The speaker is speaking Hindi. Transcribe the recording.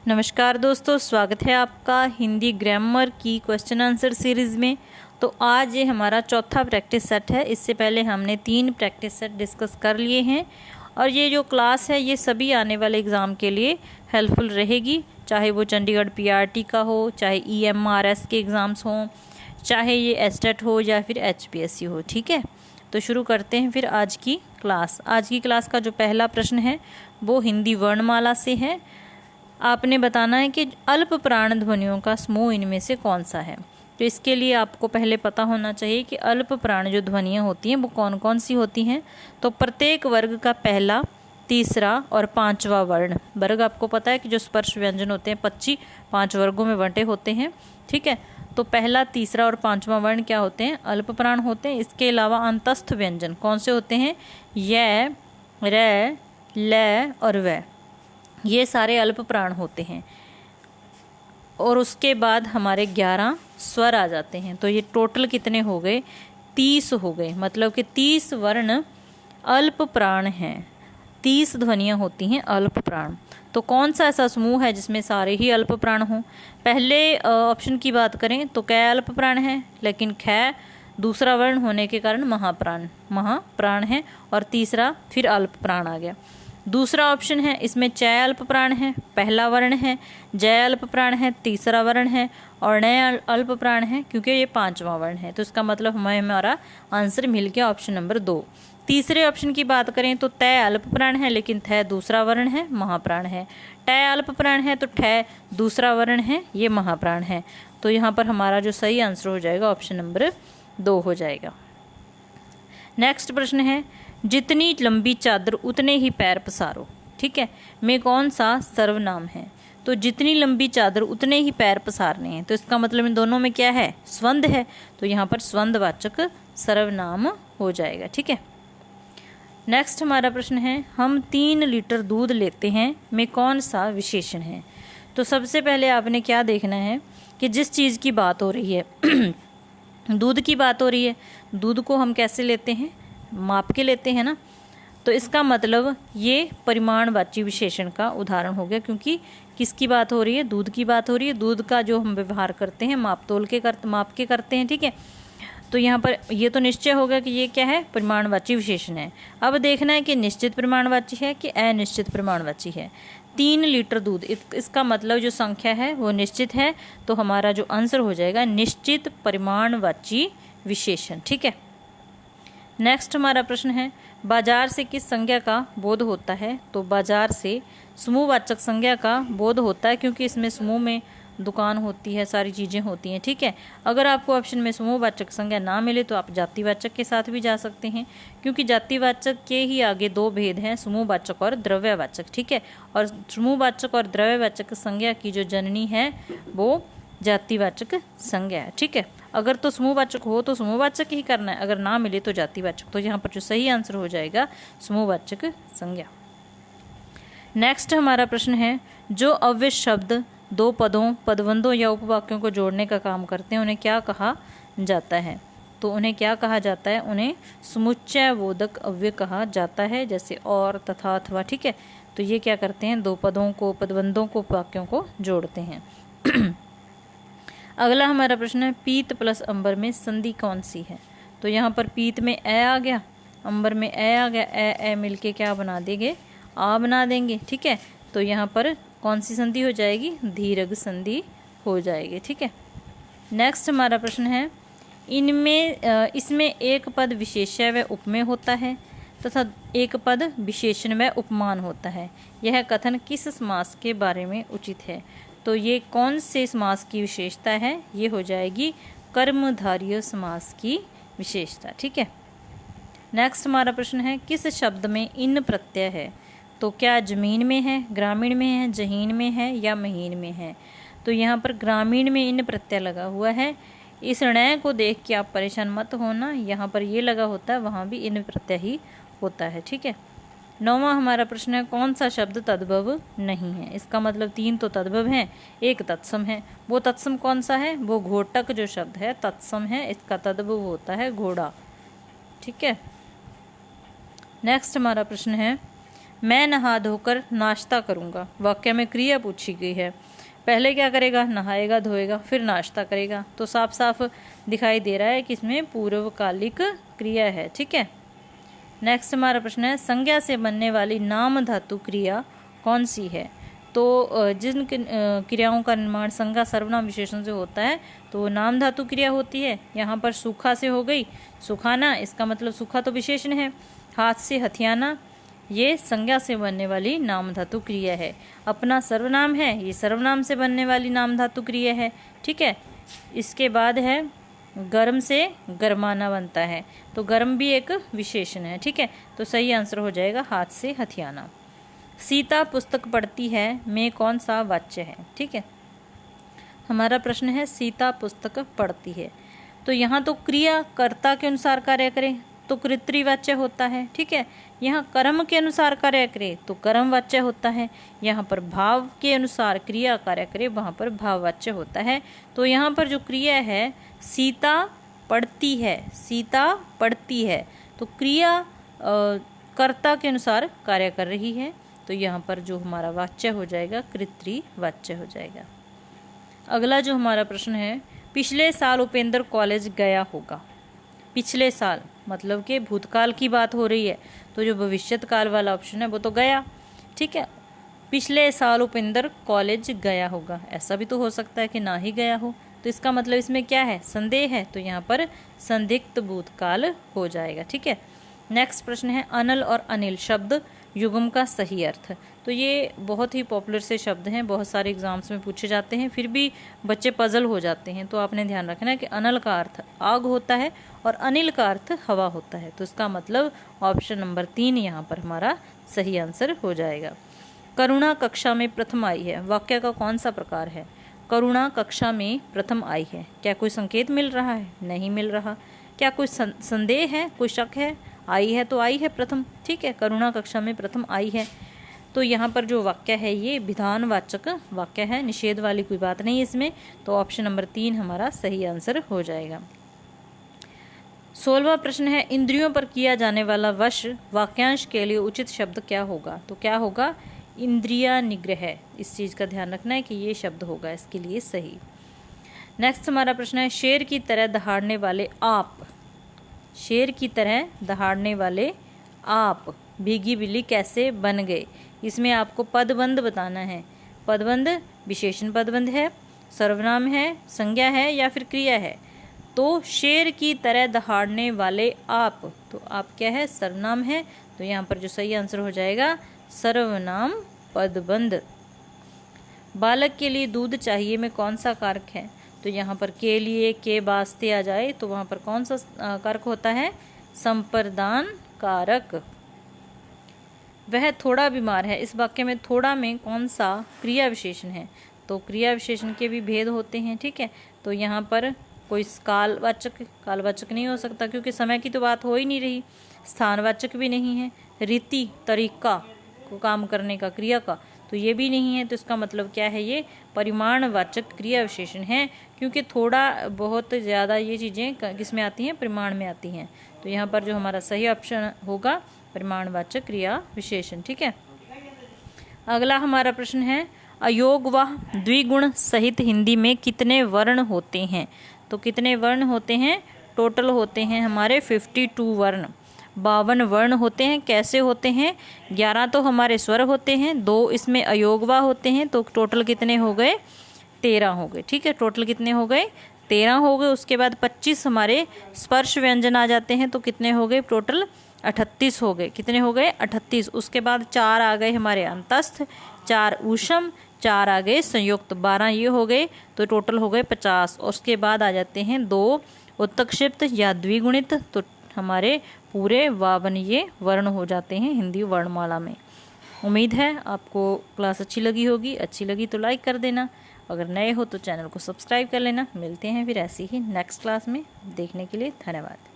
नमस्कार दोस्तों, स्वागत है आपका हिंदी ग्रामर की क्वेश्चन आंसर सीरीज़ में। तो आज ये हमारा चौथा प्रैक्टिस सेट है। इससे पहले हमने 3 प्रैक्टिस सेट डिस्कस कर लिए हैं और ये जो क्लास है ये सभी आने वाले एग्ज़ाम के लिए हेल्पफुल रहेगी, चाहे वो चंडीगढ़ पीआरटी का हो, चाहे ईएमआरएस के एग्ज़ाम्स हों, चाहे ये एसटेट हो या फिर एचपीएससी हो। ठीक है, तो शुरू करते हैं फिर आज की क्लास। आज की क्लास का जो पहला प्रश्न है वो हिंदी वर्णमाला से है। आपने बताना है कि अल्प प्राण ध्वनियों का समूह इनमें से कौन सा है। तो इसके लिए आपको पहले पता होना चाहिए कि अल्प प्राण जो ध्वनियाँ होती हैं वो कौन कौन सी होती हैं। तो प्रत्येक वर्ग का पहला, तीसरा और पांचवा वर्ग आपको पता है कि जो स्पर्श व्यंजन होते हैं 5 वर्गों में बंटे होते हैं। ठीक है, तो पहला, तीसरा और पांचवा वर्ण क्या होते हैं? अल्प प्राण होते हैं। इसके अलावा अंतस्थ व्यंजन कौन से होते हैं? य, रे, ल और व, ये सारे अल्प प्राण होते हैं। और उसके बाद हमारे 11 स्वर आ जाते हैं। तो ये टोटल कितने हो गए? 30 हो गए। मतलब कि 30 वर्ण अल्प प्राण हैं, 30 ध्वनियाँ होती हैं अल्प प्राण। तो कौन सा ऐसा समूह है जिसमें सारे ही अल्प प्राण हों? पहले ऑप्शन की बात करें तो कै अल्प प्राण है, लेकिन ख दूसरा वर्ण होने के कारण महाप्राण है, और तीसरा फिर अल्प प्राण आ गया। दूसरा ऑप्शन है, इसमें चय अल्प प्राण है, पहला वर्ण है, जय अल्प प्राण है, तीसरा वर्ण है, और नय अल्प प्राण है क्योंकि ये 5वां वर्ण है। तो इसका मतलब हमारा आंसर मिल गया ऑप्शन नंबर 2। तीसरे ऑप्शन की बात करें तो तय अल्प प्राण है, लेकिन थ दूसरा वर्ण है, महाप्राण है। टय अल्प प्राण है तो ठ दूसरा वर्ण है, ये महाप्राण है। तो यहाँ पर हमारा जो सही आंसर हो जाएगा ऑप्शन नंबर 2 हो जाएगा। नेक्स्ट प्रश्न है, जितनी लंबी चादर उतने ही पैर पसारो। ठीक है, में कौन सा सर्वनाम है? तो जितनी लंबी चादर उतने ही पैर पसारने हैं। तो इसका मतलब इन दोनों में क्या है? स्वंद है। तो यहाँ पर स्वंदवाचक सर्वनाम हो जाएगा। ठीक है, नेक्स्ट हमारा प्रश्न है, हम 3 लीटर दूध लेते हैं में कौन सा विशेषण है? तो सबसे पहले आपने क्या देखना है कि जिस चीज़ की बात हो रही है दूध की बात हो रही है, दूध को हम कैसे लेते हैं? माप के लेते हैं ना। तो इसका मतलब ये परिमाणवाची विशेषण का उदाहरण हो गया, क्योंकि किसकी बात हो रही है? दूध की बात हो रही है। दूध का जो हम व्यवहार करते हैं माप के करते हैं। ठीक है, तो यहाँ पर ये तो निश्चय होगा कि ये क्या है? परिमाणवाची विशेषण है। अब देखना है कि निश्चित परिमाणवाची है कि अनिश्चित परिमाणवाची है। 3 लीटर दूध, इसका मतलब जो संख्या है वो निश्चित है। तो हमारा जो आंसर हो जाएगा निश्चित परिमाणवाची विशेषण। ठीक है, नेक्स्ट हमारा प्रश्न है, बाजार से किस संज्ञा का बोध होता है? तो बाजार से समूहवाचक संज्ञा का बोध होता है, क्योंकि इसमें समूह में दुकान होती है, सारी चीज़ें होती हैं। ठीक है, अगर आपको ऑप्शन में समूहवाचक संज्ञा ना मिले तो आप जातिवाचक के साथ भी जा सकते हैं, क्योंकि जातिवाचक के ही आगे 2 भेद हैं, समूहवाचक और द्रव्यवाचक। ठीक है, और समूहवाचक और द्रव्यवाचक संज्ञा की जो जननी है वो जातिवाचक संज्ञा है। ठीक है, अगर तो समूहवाचक हो तो समूहवाचक ही करना है, अगर ना मिले तो जातिवाचक। तो यहाँ पर जो सही आंसर हो जाएगा समूहवाचक संज्ञा। नेक्स्ट हमारा प्रश्न है, जो अव्यय शब्द 2 पदों, पदबंधों या उपवाक्यों को जोड़ने का काम करते हैं उन्हें क्या कहा जाता है? तो उन्हें क्या कहा जाता है? उन्हें समुच्चयबोधक अव्यय कहा जाता है, जैसे और, तथा, अथवा। ठीक है, तो ये क्या करते हैं? 2 पदों को, पदबंधों को, उपवाक्यों को जोड़ते हैं। अगला हमारा प्रश्न है, पीत प्लस अंबर में संधि कौन सी है? तो यहाँ पर पीत में ए आ गया, अंबर में ए आ गया, ए मिलके क्या बना देंगे? आ बना देंगे। ठीक है, तो यहाँ पर कौन सी संधि हो जाएगी? दीर्घ संधि हो जाएगी। ठीक है, नेक्स्ट हमारा प्रश्न है, इसमें एक पद विशेष्य व उपमेय होता है तथा एक पद विशेषण व उपमान होता है। यह कथन किस समास के बारे में उचित है? तो ये कौन से समास की विशेषता है? ये हो जाएगी कर्मधारय समास की विशेषता। ठीक है, नेक्स्ट हमारा प्रश्न है, किस शब्द में इन प्रत्यय है? तो क्या जमीन में है, ग्रामीण में है, जहीन में है या महीन में है? तो यहाँ पर ग्रामीण में इन प्रत्यय लगा हुआ है। इस णय को देख के आप परेशान मत होना, यहाँ पर ये लगा होता है, वहाँ भी इन प्रत्यय ही होता है। ठीक है, 9वां हमारा प्रश्न है, कौन सा शब्द तद्भव नहीं है? इसका मतलब 3 तो तद्भव हैं, 1 तत्सम है। वो तत्सम कौन सा है? वो घोटक जो शब्द है तत्सम है, इसका तद्भव होता है घोड़ा। ठीक है, नेक्स्ट हमारा प्रश्न है, मैं नहा धोकर नाश्ता करूँगा। वाक्य में क्रिया पूछी गई है, पहले क्या करेगा, नहाएगा धोएगा फिर नाश्ता करेगा। तो साफ साफ दिखाई दे रहा है कि इसमें पूर्वकालिक क्रिया है। ठीक है, नेक्स्ट हमारा प्रश्न है, संज्ञा से बनने वाली नाम धातु क्रिया कौन सी है। तो जिन क्रियाओं का निर्माण संज्ञा सर्वनाम विशेषण से होता है तो वो नाम धातु क्रिया होती है। यहाँ पर सूखा से हो गई सुखाना, इसका मतलब सूखा तो विशेषण है। हाथ से हथियाना, ये संज्ञा से बनने वाली नाम धातु क्रिया है। अपना सर्वनाम है, ये सर्वनाम से बनने वाली नाम धातु क्रिया है। ठीक है, इसके बाद है गर्म से गरमाना बनता है, तो गर्म भी एक विशेषण है। ठीक है, तो सही आंसर हो जाएगा हाथ से हथियाना। सीता पुस्तक पढ़ती है में कौन सा वाच्य है। ठीक है, हमारा प्रश्न है सीता पुस्तक पढ़ती है, तो यहाँ तो क्रिया कर्ता के अनुसार कार्य करे तो कर्तृवाच्य होता है। ठीक है, यहाँ कर्म के अनुसार कार्य करे तो कर्मवाच्य होता है। यहाँ पर भाव के अनुसार क्रिया कार्य करे वहाँ पर भाववाच्य होता है। तो यहाँ पर जो क्रिया है सीता पढ़ती है, सीता पढ़ती है, तो क्रिया कर्ता के अनुसार कार्य कर रही है, तो यहाँ पर जो हमारा वाच्य हो जाएगा कर्तृवाच्य हो जाएगा। अगला जो हमारा प्रश्न है, पिछले साल उपेंद्र कॉलेज गया होगा। पिछले साल मतलब कि भूतकाल की बात हो रही है, तो जो भविष्यत काल वाला ऑप्शन है वो तो गया। ठीक है, पिछले साल उपेंद्र कॉलेज गया होगा, ऐसा भी तो हो सकता है कि ना ही गया हो, तो इसका मतलब इसमें क्या है, संदेह है, तो यहाँ पर संदिग्ध भूतकाल हो जाएगा। ठीक है, नेक्स्ट प्रश्न है, अनल और अनिल शब्द युग्म का सही अर्थ। तो ये बहुत ही पॉपुलर से शब्द हैं, बहुत सारे एग्जाम्स में पूछे जाते हैं, फिर भी बच्चे पजल हो जाते हैं। तो आपने ध्यान रखना है कि अनल का अर्थ आग होता है और अनिल का अर्थ हवा होता है, तो इसका मतलब ऑप्शन नंबर 3 यहाँ पर हमारा सही आंसर हो जाएगा। करुणा कक्षा में प्रथम आई है, वाक्य का कौन सा प्रकार है। करुणा कक्षा में प्रथम आई है, क्या कोई संकेत मिल रहा है, नहीं मिल रहा। क्या कोई संदेह है, कोई शक है, आई है तो आई है प्रथम। ठीक है, करुणा कक्षा में प्रथम आई है, तो यहाँ पर जो वाक्य है ये विधानवाचक वाक्य है, निषेध वाली कोई बात नहीं इसमें, तो ऑप्शन नंबर 3 हमारा सही आंसर हो जाएगा। 16वां प्रश्न है, इंद्रियों पर किया जाने वाला वश वाक्यांश के लिए उचित शब्द क्या होगा। तो क्या होगा, इंद्रिया निग्रह। इस चीज़ का ध्यान रखना है कि ये शब्द होगा इसके लिए सही। नेक्स्ट हमारा प्रश्न है, शेर की तरह दहाड़ने वाले आप। शेर की तरह दहाड़ने वाले आप भीगी बिल्ली कैसे बन गए। इसमें आपको पदबंध बताना है। पदबंध विशेषण पदबंध है, सर्वनाम है, संज्ञा है या फिर क्रिया है। तो शेर की तरह दहाड़ने वाले आप, तो आप क्या है, सर्वनाम है, तो यहाँ पर जो सही आंसर हो जाएगा सर्वनाम पदबंध। बालक के लिए दूध चाहिए में कौन सा कारक है। तो यहाँ पर के लिए के वास्ते आ जाए तो वहाँ पर कौन सा कारक होता है, संप्रदान कारक। वह थोड़ा बीमार है, इस वाक्य में थोड़ा में कौन सा क्रिया विशेषण है। तो क्रिया विशेषण के भी भेद होते हैं। ठीक है, तो यहाँ पर कोई कालवाचक नहीं हो सकता क्योंकि समय की तो बात हो ही नहीं रही, स्थानवाचक भी नहीं है, रीति तरीका को काम करने का क्रिया का तो ये भी नहीं है। तो इसका मतलब क्या है, ये परिमाणवाचक क्रिया विशेषण है, क्योंकि थोड़ा बहुत ज़्यादा ये चीज़ें किस में आती हैं, परिमाण में आती हैं। तो यहाँ पर जो हमारा सही ऑप्शन होगा परिमाणवाचक क्रिया विशेषण। ठीक है, अगला हमारा प्रश्न है, अयोग व द्विगुण सहित हिंदी में कितने वर्ण होते हैं। तो कितने वर्ण होते हैं, टोटल होते हैं हमारे 52 वर्ण, 52 वर्ण होते हैं। कैसे होते हैं, 11 तो हमारे स्वर होते हैं, 2 इसमें अयोगवा होते हैं, तो टोटल कितने हो गए, 13 हो गए। ठीक है, टोटल कितने हो गए, 13 हो गए। उसके बाद 25 हमारे स्पर्श व्यंजन आ जाते हैं, तो कितने हो गए, टोटल 38 हो गए। कितने हो गए, 38। उसके बाद 4 आ गए हमारे अंतस्थ, 4 ऊष्म, 4 आ गए संयुक्त, 12 ये हो गए, तो टोटल हो गए 50। और उसके बाद आ जाते हैं 2 उत्तक्षिप्त या द्विगुणित, तो हमारे पूरे 52 ये वर्ण हो जाते हैं हिंदी वर्णमाला में। उम्मीद है आपको क्लास अच्छी लगी होगी, अच्छी लगी तो लाइक कर देना, अगर नए हो तो चैनल को सब्सक्राइब कर लेना। मिलते हैं फिर ऐसी ही नेक्स्ट क्लास में, देखने के लिए धन्यवाद।